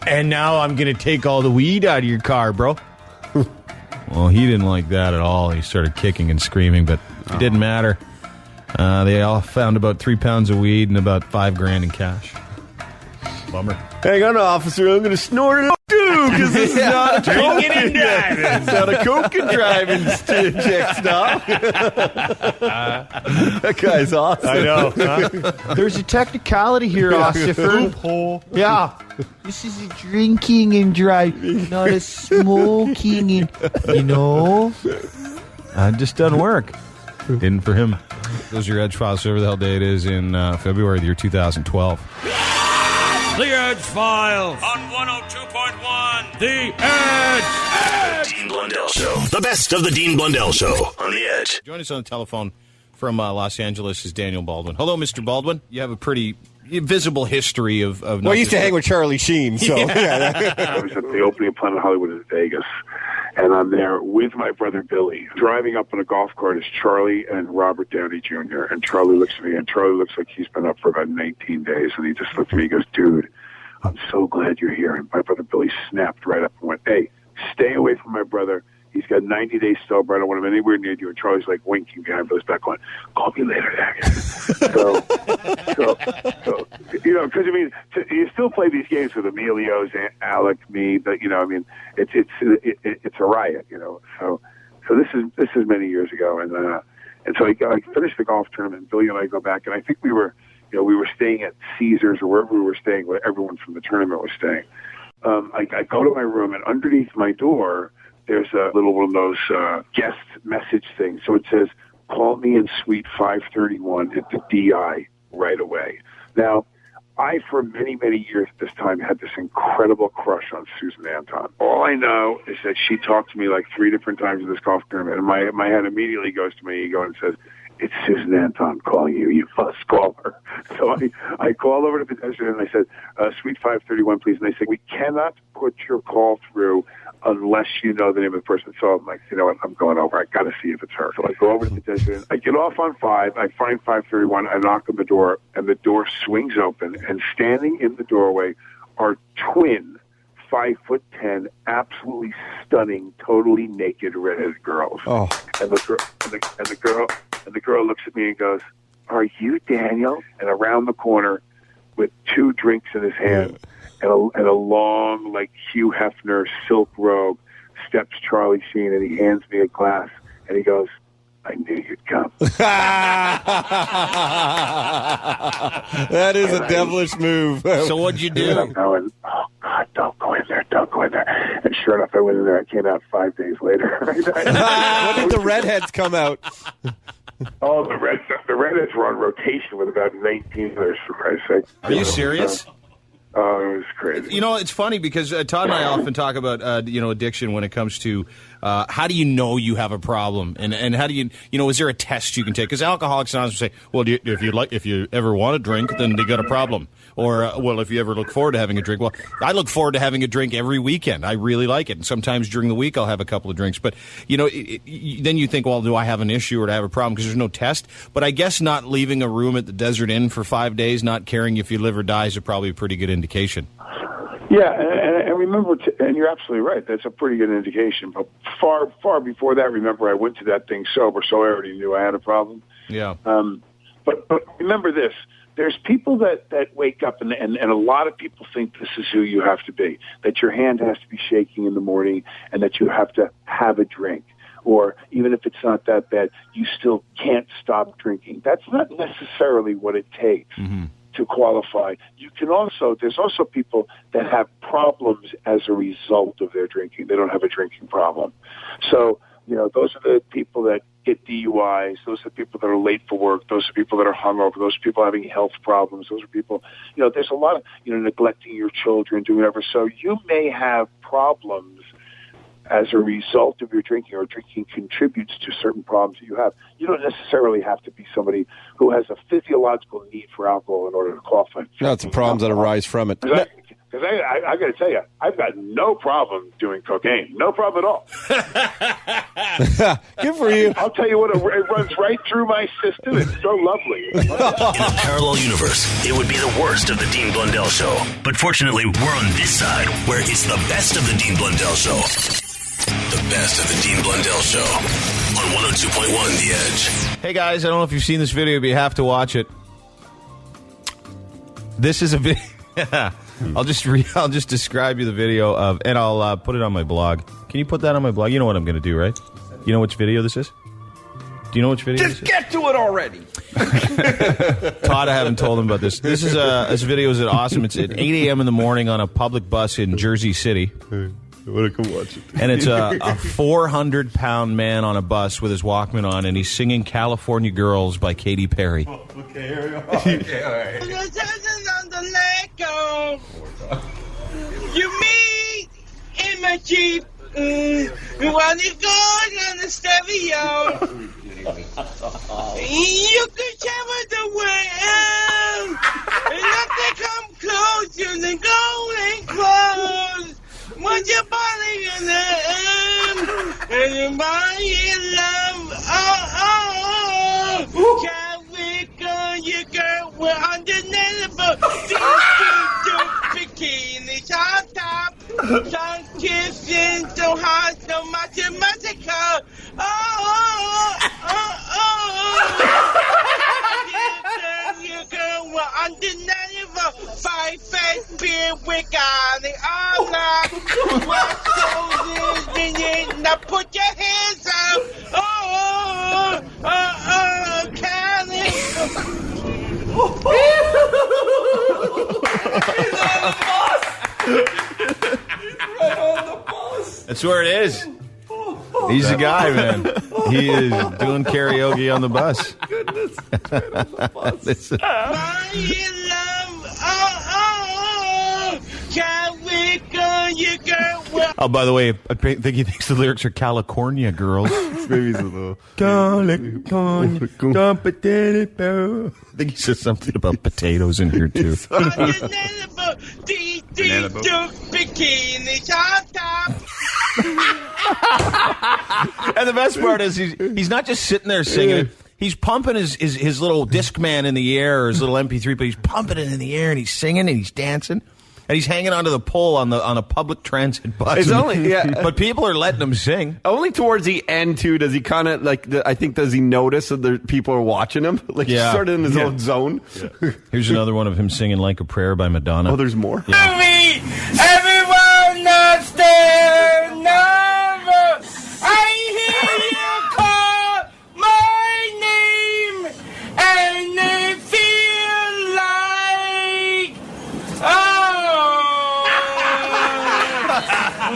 and now I'm going to take all the weed out of your car, bro. Well, he didn't like that at all. He started kicking and screaming, but it didn't matter. They all found about 3 pounds of weed and about $5,000 in cash. Bummer. Hang on, officer. I'm going to snort it up, too, because this is not a Drinking and driving. It's not a coke and driving check stop. That guy's awesome. I know. There's a technicality here, officer. Yeah. This is a drinking and driving, not a smoking and, It just doesn't work. Didn't for him. Those are your Edge Files, whatever the hell day it is in February of the year 2012. The Edge Files on 102.1 The Edge. Dean Blundell Show. The best of the Dean Blundell Show on The Edge. Join us on the telephone from Los Angeles is Daniel Baldwin. Hello, Mr. Baldwin. You have a pretty visible history of Well, I used to hang with Charlie Sheen, so. Yeah. I was at the opening of Planet Hollywood in Vegas, and I'm there with my brother Billy. Driving up on a golf cart is Charlie and Robert Downey Jr., and Charlie looks at me, and Charlie looks like he's been up for about 19 days, and he just looked at me and goes, dude, I'm so glad you're here. And my brother Billy snapped right up and went, hey, stay away from my brother. He's got 90 days sober. I don't want him anywhere near you. And Charlie's like winking behind Billy's back going, call me later, Dad. so, because, I mean, you still play these games with Emilio's, Alec, me, but, it's a riot, So this is many years ago. And so I finished the golf tournament, and Billy and I go back, and I think we were staying at Caesars or wherever we were staying, where everyone from the tournament was staying. I go to my room, and underneath my door, there's a little one of those guest message things. So it says, call me in suite 531 at the DI right away. Now, I, for many, many years at this time, had this incredible crush on Susan Anton. All I know is that she talked to me like 3 different times in this golf tournament, and my head immediately goes to my ego and says, it's Susan Anton calling you. You must call her. So I call over to Pedestrian, and I said, suite 531, please. And they said, we cannot put your call through unless you know the name of the person. So I'm like, you know what, I'm going over. I got to see if it's her. So I go over to the pedestrian. I get off on 5. I find 531. I knock on the door, and the door swings open. And standing in the doorway are twin 5'10", absolutely stunning, totally naked redheaded girls. Oh. And the girl looks at me and goes, "Are you Daniel?" And around the corner, with 2 drinks in his hand and a long, like Hugh Hefner silk robe, steps Charlie Sheen, and he hands me a glass, and he goes, "I knew you'd come." That is a devilish move. So what'd you do? And I'm going, oh, God, don't go in there. And sure enough, I went in there. I came out 5 days later. When did the redheads come out? Oh, the redheads were on rotation with about 19 others, for Christ's sake. Are you serious? Oh, it was crazy. It's funny because Todd and I often talk about, addiction when it comes to how do you know you have a problem, and how do you is there a test you can take? Because Alcoholics Anonymous say, well, if you ever want to drink, then they got a problem. Or, well, if you ever look forward to having a drink, well, I look forward to having a drink every weekend. I really like it. And sometimes during the week I'll have a couple of drinks. But, then you think, well, do I have an issue or do I have a problem? Because there's no test. But I guess not leaving a room at the Desert Inn for 5 days, not caring if your liver dies, is probably a pretty good indication. Yeah, and remember, and you're absolutely right. That's a pretty good indication. But far, far before that, remember, I went to that thing sober, so I already knew I had a problem. Yeah. But remember this. There's people that wake up, and a lot of people think this is who you have to be, that your hand has to be shaking in the morning and that you have to have a drink. Or even if it's not that bad, you still can't stop drinking. That's not necessarily what it takes to qualify. There's also people that have problems as a result of their drinking. They don't have a drinking problem. So those are the people that get DUIs. Those are the people that are late for work. Those are people that are hungover. Those are people having health problems. Those are people, there's a lot of, neglecting your children, doing whatever. So you may have problems as a result of your drinking, or drinking contributes to certain problems that you have. You don't necessarily have to be somebody who has a physiological need for alcohol in order to qualify. No, it's the problems that arise from it. Because I got to tell you, I've got no problem doing cocaine. No problem at all. Good for you. I'll tell you what, it runs right through my system. It's so lovely. In a parallel universe, it would be the worst of the Dean Blundell Show. But fortunately, we're on this side, where it's the best of the Dean Blundell Show. The best of the Dean Blundell Show on 102.1 The Edge. Hey guys, I don't know if you've seen this video, but you have to watch it. This is a video. I'll just describe you the video of, and I'll put it on my blog. Can you put that on my blog? You know what I'm going to do, right? You know which video this is? Do you know which video Just get to it already. Todd, I haven't told him about this. This video is awesome. It's at 8 a.m. in the morning on a public bus in Jersey City. I want to come watch it. And it's a 400-pound man on a bus with his Walkman on, and he's singing California Girls by Katy Perry. Okay, here we go. Okay, all right. You meet in my Jeep when you go on the stereo. You can travel the world and nothing come close to the golden clothes. Once your body in the and your body in love. Can we go, you girl? We're undeniable. Bikini top, tongue kissing, so hot, so mathematical. You girl, we're undeniable. 5 face beer, we got it all night. What goes in, now put your hands up. Cali. That's where it is. He's the guy, man. He is doing karaoke on the bus. Goodness, right on the bus. Oh, by the way, I think he thinks the lyrics are California Girls. Maybe he's a little... California, potato. I think he says something about potatoes in here, too. Bikini top. And the best part is he's not just sitting there singing it. He's pumping his little Discman in the air, or his little MP3, but he's pumping it in the air, and he's singing, and he's dancing. And he's hanging onto the pole on a public transit bus. It's only, yeah. But people are letting him sing. Only towards the end, too, does he kind of, does he notice that the people are watching him? Like, he's sort of in his own zone. Yeah. Here's another one of him singing Like a Prayer by Madonna. Oh, there's more? Yeah. Everyone knows their number. I hear you call my name, and it feels like,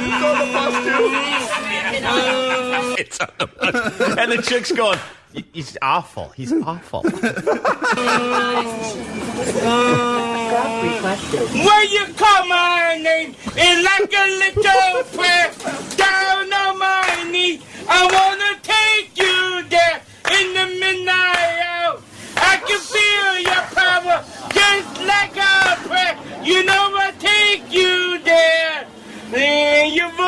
It's on the bus, too. It's on the bus. And the chick's going, he's awful. He's awful. When you call my name, it's like a little prayer down on my knee. I wanna take you there in the midnight hour. I can feel your power just like a prayer. You know I take you there in your voice.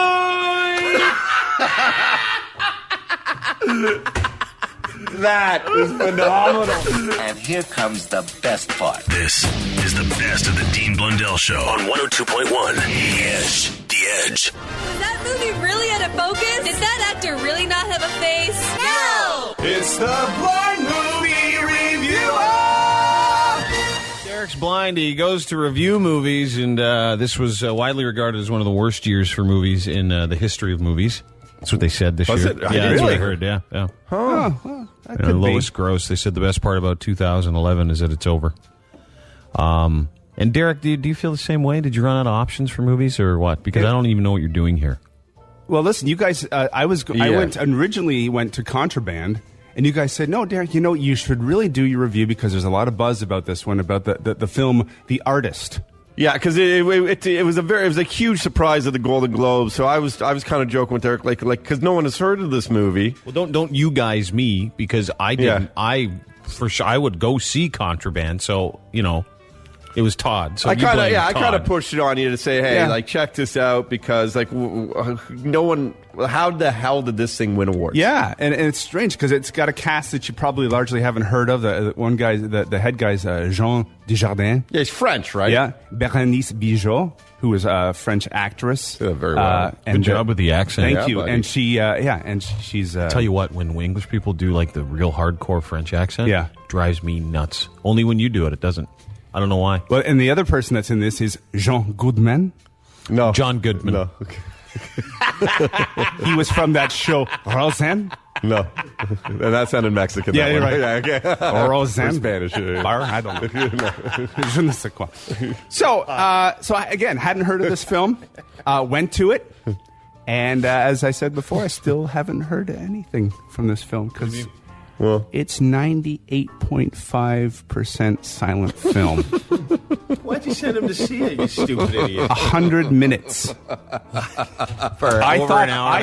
That is phenomenal. And here comes the best part. This is the best of the Dean Blundell Show on 102.1 The Edge. The Edge. Was that movie really out of focus? Did that actor really not have a face? No! It's the Blind Movie Reviewer! Derek's blind. He goes to review movies, and this was widely regarded as one of the worst years for movies in the history of movies. That's what they said this year. It? Yeah, that's what I heard. Yeah. Huh. Lowest gross. They said the best part about 2011 is that it's over. And Derek, do you feel the same way? Did you run out of options for movies or what? Because I don't even know what you're doing here. Well, listen, you guys. I originally went to Contraband, and you guys said, "No, Derek, you should really do your review because there's a lot of buzz about this one, about the film The Artist." Yeah, because it was a huge surprise at the Golden Globes. So I was kind of joking with Derek, like because no one has heard of this movie. Well, don't you guys me because I didn't. Yeah. For sure, I would go see Contraband. So it was Todd. So I kind of pushed it on you to say, hey, check this out because no one. How the hell did this thing win awards? Yeah, and it's strange because it's got a cast that you probably largely haven't heard of. The one guy, the head guy's Jean Desjardins. Yeah, he's French, right? Yeah, Bérénice Bijot, who is a French actress. Yeah, very well. Good job with the accent. Thank you. Buddy. And she's. Tell you what, when English people do like the real hardcore French accent, drives me nuts. Only when you do it, it doesn't. I don't know why. Well, and the other person that's in this is Jean Goodman. No, John Goodman. No. Okay. He was from that show Roseanne. No, that sounded Mexican. Yeah, you're one. right. Yeah, okay. Roseanne, Spanish. Bar, I don't know. Je ne sais quoi. So I, again, hadn't heard of this film. Went to it, and as I said before, I still haven't heard anything from this film because it's 98.5% silent film. Why'd you send him to see it, you stupid idiot? 100 minutes. I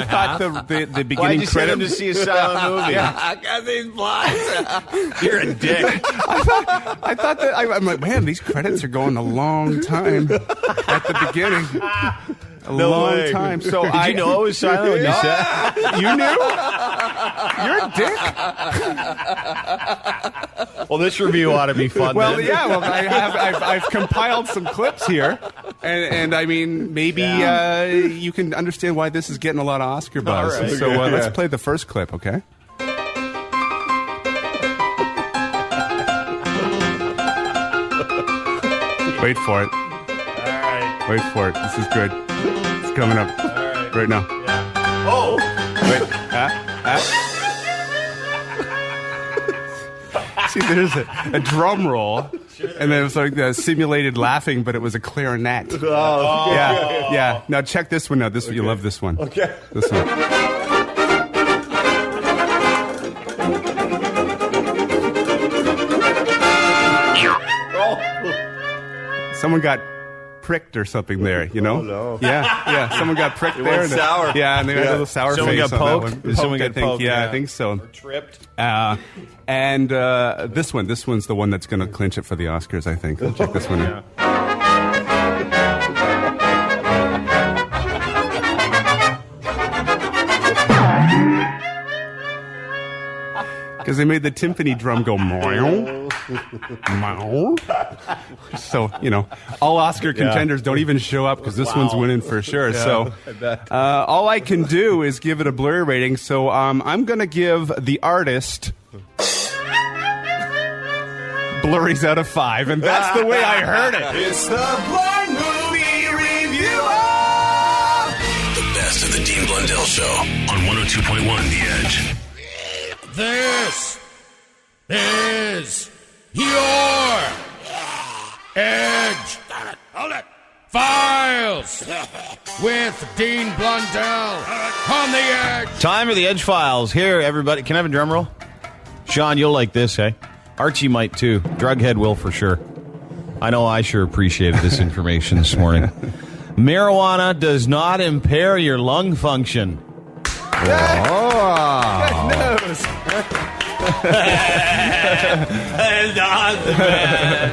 thought the beginning Why'd you credit. send him to see a silent movie? Because he's blind. You're a dick. I thought that I'm like, man, these credits are going a long time at the beginning. Long time. So Did you know it was silent when you said it? You knew? You're a dick. Well, this review ought to be fun. Well, then. yeah. Well, I've compiled some clips here, and I mean, maybe you can understand why this is getting a lot of Oscar buzz. Right. So let's play the first clip, okay? Wait for it. All right. Wait for it. This is good. It's coming up right now. Yeah. Oh. Wait. See, there's a drum roll, and then it was like the simulated laughing, but it was a clarinet. Oh, yeah. Now check this one. Now you love this one. Okay. This one. Someone got pricked or something there, Oh, no. Yeah. Someone got pricked there. Went sour. Yeah, and they had a little sour Someone face got on poked? that one. Someone got I think, poked, I think so. Or tripped. And this one's the one that's going to clinch it for the Oscars, I think. I'll check this one out. Because they made the timpani drum go meow, meow. So, all Oscar contenders don't even show up because this one's winning for sure. Yeah, So all I can do is give it a blur rating. So I'm going to give The Artist blurries out of 5. And that's the way I heard it. It's the Blind Movie Reviewer! The best of the Dean Blundell Show on 102.1 The Edge. This is your Edge Files with Dean Blundell on the Edge. Time for the Edge Files. Here, everybody. Can I have a drum roll? Sean, you'll like this, eh? Archie might too. Drughead will for sure. I know I sure appreciated this information this morning. Marijuana does not impair your lung function. Oh. Good news. That's awesome, man.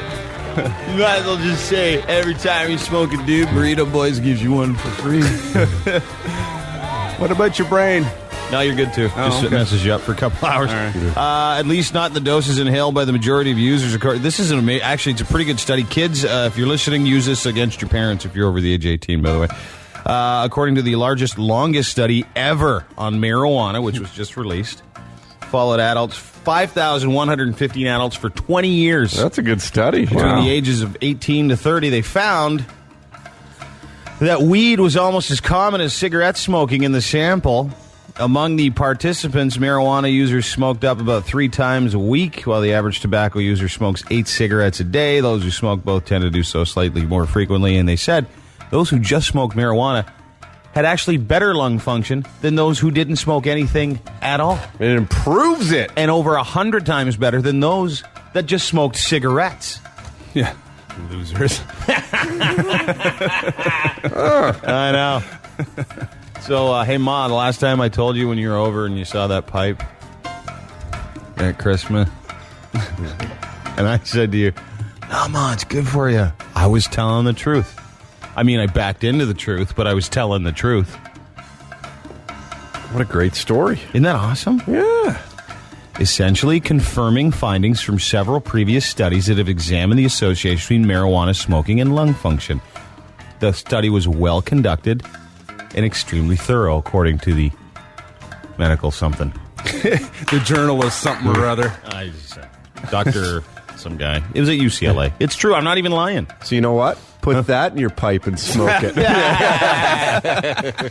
You might as well just say every time you smoke a dude, Burrito Boys gives you one for free. What about your brain? No, you're good too. Just messes you up for a couple hours. Right. At least not the doses inhaled by the majority of users. This is actually, it's a pretty good study. Kids, if you're listening, use this against your parents if you're over the age 18, by the way. According to the longest study ever on marijuana, which was just released, followed adults, 5,115 adults for 20 years. That's a good study. Between the ages of 18 to 30, they found that weed was almost as common as cigarette smoking in the sample. Among the participants, marijuana users smoked up about 3 times a week, while the average tobacco user smokes 8 cigarettes a day. Those who smoke both tend to do so slightly more frequently, and they said those who just smoke marijuana had actually better lung function than those who didn't smoke anything at all. It improves it. And over 100 times better than those that just smoked cigarettes. Yeah. Losers. I know. So, hey, Ma, the last time I told you when you were over and you saw that pipe at Christmas, and I said to you, no, Ma, it's good for you. I was telling the truth. I mean, I backed into the truth, but I was telling the truth. What a great story. Isn't that awesome? Yeah. Essentially confirming findings from several previous studies that have examined the association between marijuana smoking and lung function. The study was well conducted and extremely thorough, according to the medical something. The journal was something or other. Dr. some guy. It was at UCLA. It's true. I'm not even lying. So you know what? Put that in your pipe and smoke it.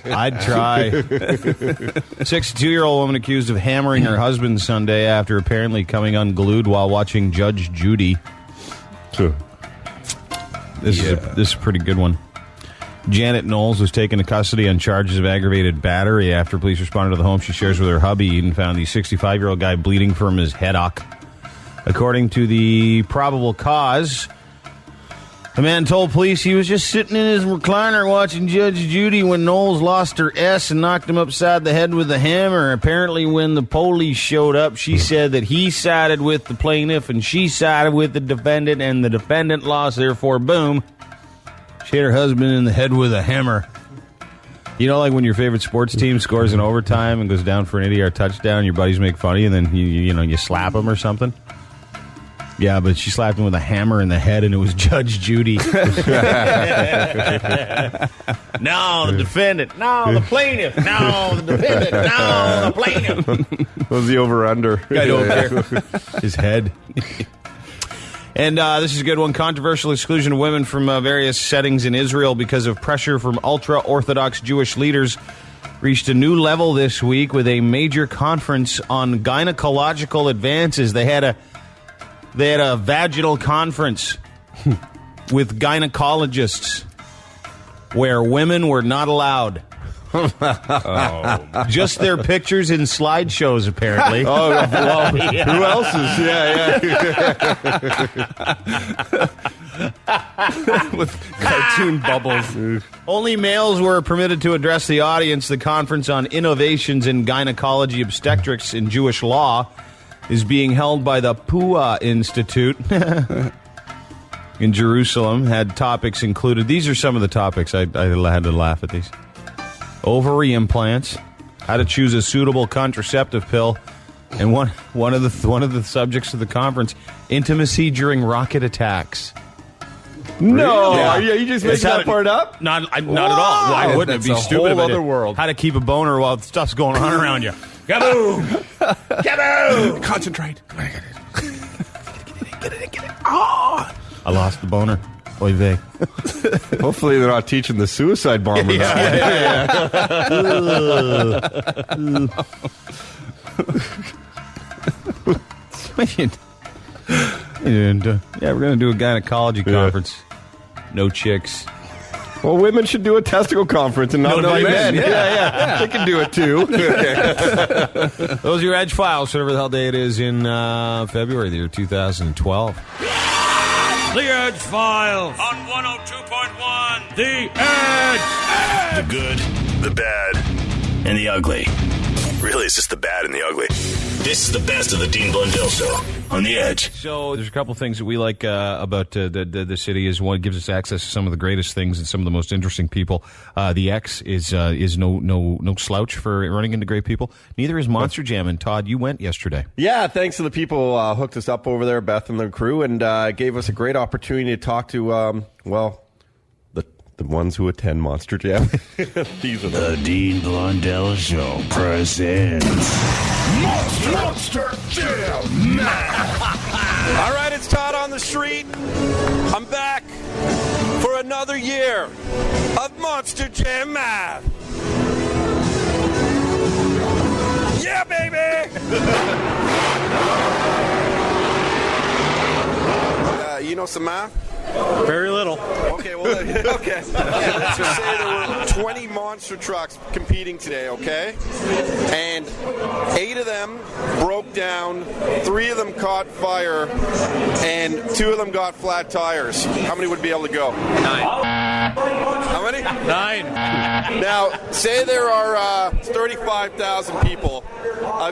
I'd try. 62-year-old woman accused of hammering her husband Sunday after apparently coming unglued while watching Judge Judy. This is a pretty good one. Janet Knowles was taken into custody on charges of aggravated battery after police responded to the home she shares with her hubby and found the 65-year-old guy bleeding from his headlock. According to the probable cause, the man told police he was just sitting in his recliner watching Judge Judy when Knowles lost her S and knocked him upside the head with a hammer. Apparently, when the police showed up, she said that he sided with the plaintiff and she sided with the defendant, and the defendant lost, therefore, boom, she hit her husband in the head with a hammer. You know, like when your favorite sports team scores in overtime and goes down for an 80-yard touchdown, your buddies make fun of you, and then you slap them or something? Yeah, but she slapped him with a hammer in the head, and it was Judge Judy. No, the defendant. No, the plaintiff. No, the defendant. No, the plaintiff. What was the over-under? I don't care. His head. And this is a good one. Controversial exclusion of women from various settings in Israel because of pressure from ultra-Orthodox Jewish leaders reached a new level this week with a major conference on gynecological advances. They had a vaginal conference with gynecologists where women were not allowed. Just their pictures in slideshows, apparently. Who else is? Yeah. With cartoon bubbles. Only males were permitted to address the audience. The conference on innovations in gynecology obstetrics in Jewish law is being held by the Pua Institute in Jerusalem. Had topics included. These are some of the topics. I had to laugh at these. Ovary implants, how to choose a suitable contraceptive pill, and one of the subjects of the conference, intimacy during rocket attacks. No, Yeah. are you just making that part up? Not at all. Why wouldn't it be stupid? Whole other world. How to keep a boner while stuff's going on around you. Kaboom! Kaboom! Concentrate. Get it. Oh! I lost the boner. Oy vey. Hopefully they're not teaching the suicide bomber. Yeah. And we're going to do a gynecology conference. No chicks. Well, women should do a testicle conference and not men. Yeah. They can do it too. Those are your Edge files, whatever the hell day it is in February, the year 2012. The Edge Files on 102.1. The Edge. The good, the bad, and the ugly. Really, it's just the bad and the ugly. This is the best of the Dean Blundell Show on The Edge. So there's a couple things that we like about the city. Is one, it gives us access to some of the greatest things and some of the most interesting people. The X is no slouch for running into great people. Neither is Monster Jam. And Todd, you went yesterday. Yeah, thanks to the people hooked us up over there, Beth and the crew, and gave us a great opportunity to talk to, the ones who attend Monster Jam. These are the Dean Blundell Show presents Monster Jam. All right, it's Todd on the street. I'm back for another year of Monster Jam math. Yeah, baby. You know some math? Very little. Okay, well, okay. Let's just say there were 20 monster trucks competing today, okay? And 8 of them broke down, 3 of them caught fire, and 2 of them got flat tires. How many would be able to go? 9. How many? 9. Now, say there are 35,000 people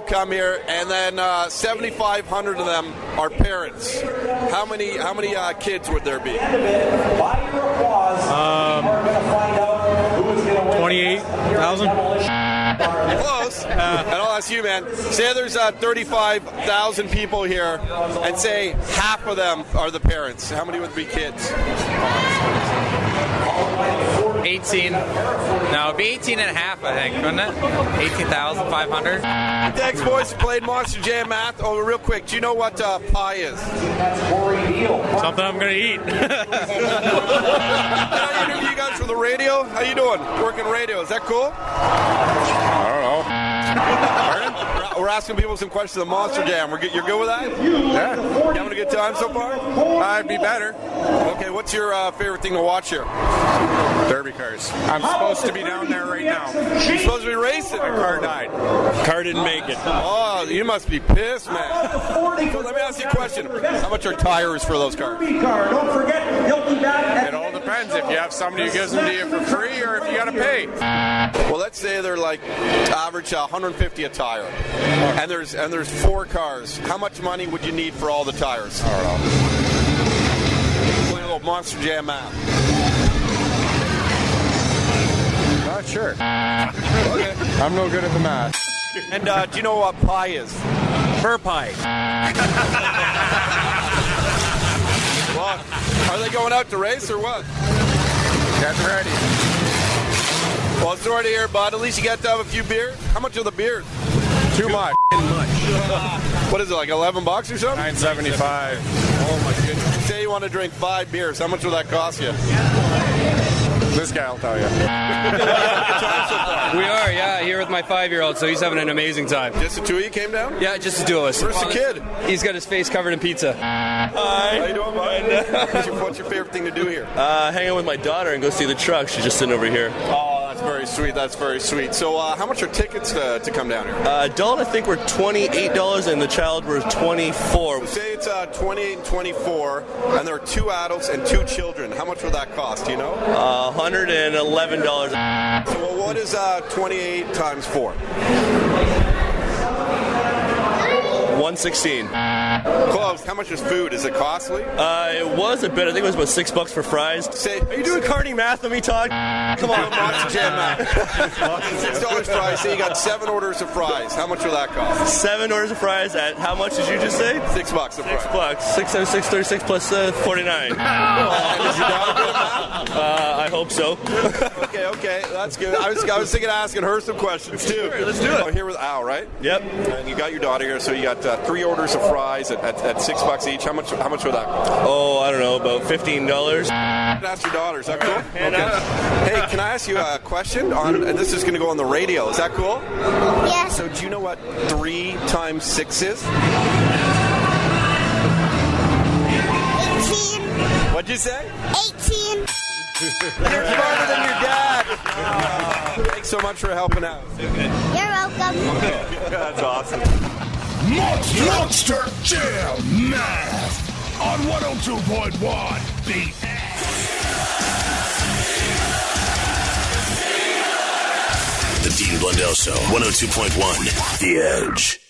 come here, and then 7,500 of them are parents. How many kids would there be? 28,000. Close. And I'll ask you, man. Say there's 35,000 people here, and say half of them are the parents. How many would be kids? 18. No, it'd be 18 and a half, I think, wouldn't it? 18,500. Thanks, boys. Played Monster Jam math. Oh, real quick. Do you know what pie is? Something I'm going to eat. Can I interview you guys for the radio? How you doing? Working radio. Is that cool? I don't know. We're asking people some questions of Monster Jam. You're good with that? Yeah. You having a good time so far? I'd be better. Okay, what's your favorite thing to watch here? Derby cars. I'm supposed to be down there right now. You're supposed to be racing. My car died. Car didn't make it. Oh, you must be pissed, man. So let me ask you a question. How much are tires for those cars? Don't forget, it all depends if you have somebody who gives them to you for free or if you got to pay. Well, let's say they're like average 150 a tire, and there's 4 cars. How much money would you need for all the tires? I don't know. Play a little Monster Jam math. Not sure. Okay. I'm no good at the math. And do you know what pie is? Fur pie. Well, are they going out to race or what? Get ready. Well, it's already here, bud. At least you got to have a few beers. How much are the beers? Too much. What is it, like $11 or something? $9.75. Oh my goodness. Say you want to drink 5 beers. How much will that cost you? This guy will tell you. We are, yeah, here with my 5-year-old, so he's having an amazing time. Just the 2 of you came down? Yeah, just the 2 of us. Where's the kid? He's got his face covered in pizza. Hi. How you doing, bud? What's your favorite thing to do here? Hang out with my daughter and go see the truck. She's just sitting over here. Oh, that's very sweet. That's very sweet. So how much are tickets to come down here? Adult, I think, were $28, and the child were $24. Say it's 28 and 24, and there are 2 adults and 2 children. How much will that cost, do you know? $111. So what is 28 times 4? 116. Close. How much is food? Is it costly? It was a bit. I think it was about $6 for fries. Say, are you doing carny math? Let me talk. Come on, Monster Jam math. $6 fries. Say you got 7 orders of fries. How much will that cost? 7 orders of fries at how much did you just say? $6 a fry. $6. 6 times 6, 36 plus 49. And is your daughter good at math? I hope so. Okay, that's good. I was thinking of asking her some questions too. Sure, let's do it. I'm here with Al, right? Yep. And you got your daughter here, so you got 3 orders of fries at $6 each. How much would that cost? Oh, I don't know, about $15. Ask your daughter. Is that cool? Okay. Hey, can I ask you a question? And this is going to go on the radio. Is that cool? Yes. So do you know what 3 times 6 is? 18. What'd you say? 18. You're smarter than your dad. Thanks so much for helping out. You're welcome. That's awesome. Monster Jam Math on 102.1 The Dean Blundell Show, 102.1 The Edge.